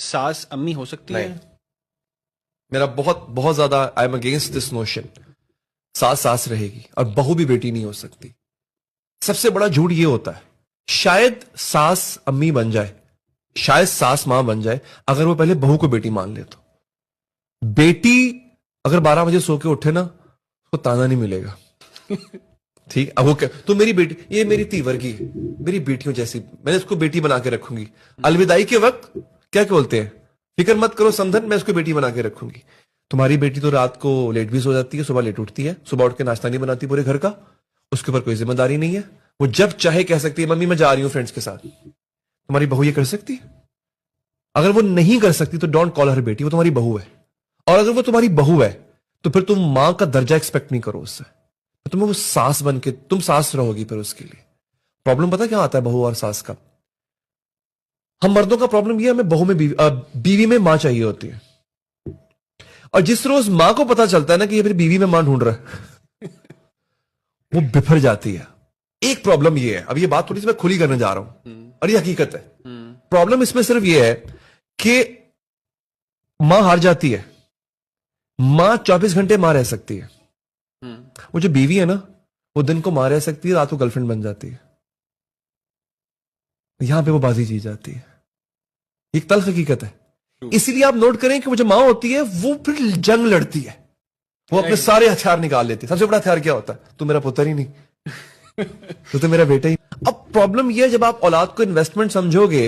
सास अम्मी हो सकती नहीं, है? मेरा बहुत बहुत ज्यादा I am against this notion. सास सास रहेगी और बहू भी बेटी नहीं हो सकती। सबसे बड़ा झूठ ये होता है, शायद सास अम्मी बन जाए, शायद सास मां बन जाए, अगर वो पहले बहू को बेटी मान ले तो। बेटी अगर 12 बजे सो के उठे ना, उसको ताना नहीं मिलेगा। ठीक, अब वो क्या, तो मेरी बेटी, ये मेरी तीवर की है, मेरी बेटियों जैसी, मैंने इसको बेटी बना के रखूंगी। अलविदाई के वक्त क्या क्या बोलते हैं, फिक्र मत करो समधन, मैं इसको बेटी बना के रखूंगी। तुम्हारी बेटी तो रात को लेट भी सो जाती है, सुबह लेट उठती है, सुबह उठ के नाश्ता नहीं बनाती पूरे घर का, उसके ऊपर कोई जिम्मेदारी नहीं है। वो जब चाहे कह सकती है मम्मी मैं जा रही हूं फ्रेंड्स के साथ। तुम्हारी बहू ये कर सकती है? अगर वो नहीं कर सकती तो डोंट कॉल हर बेटी, वो तुम्हारी बहू है। और अगर वो तुम्हारी बहू है तो फिर तुम मां का दर्जा एक्सपेक्ट नहीं करो उससे, तो तुम्हें वो सास बन के तुम सास रहोगी। फिर उसके लिए प्रॉब्लम पता क्या आता है बहू और सास का? हम मर्दों का प्रॉब्लम ये है, हमें बहू में बीवी में मां चाहिए होती है। और जिस रोज मां को पता चलता है ना कि ये मेरी बीवी में मां ढूंढ रहा है वो बिफर जाती है। एक प्रॉब्लम ये है, अब ये बात थोड़ी सी मैं खुली करने जा रहा हूं और ये हकीकत है। प्रॉब्लम इसमें सिर्फ ये है कि मां हार जाती है। मां 24 घंटे मां रह सकती है, वो जो बीवी है ना, वो दिन को मां रह सकती है, रात को गर्लफ्रेंड बन जाती है। यहां पे वो बाजी जीत जाती है। एक तल्ख हकीकत है। इसीलिए आप नोट करें कि वो जो मां होती है वो फिर जंग लड़ती है, वो अपने सारे हथियार निकाल लेती है। सबसे बड़ा हथियार क्या होता है? तू मेरा पुत्र ही नहीं तो मेरा बेटा ही। अब प्रॉब्लम यह है, जब आप औलाद को इन्वेस्टमेंट समझोगे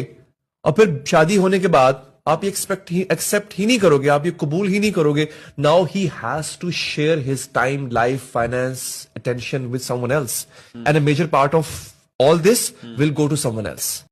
और फिर शादी होने के बाद आप ये एक्सेप्ट ही नहीं करोगे, आप ये कबूल ही नहीं करोगे, now he has to share his time, life, finance, attention with someone else, and a major part of all this will go to someone else.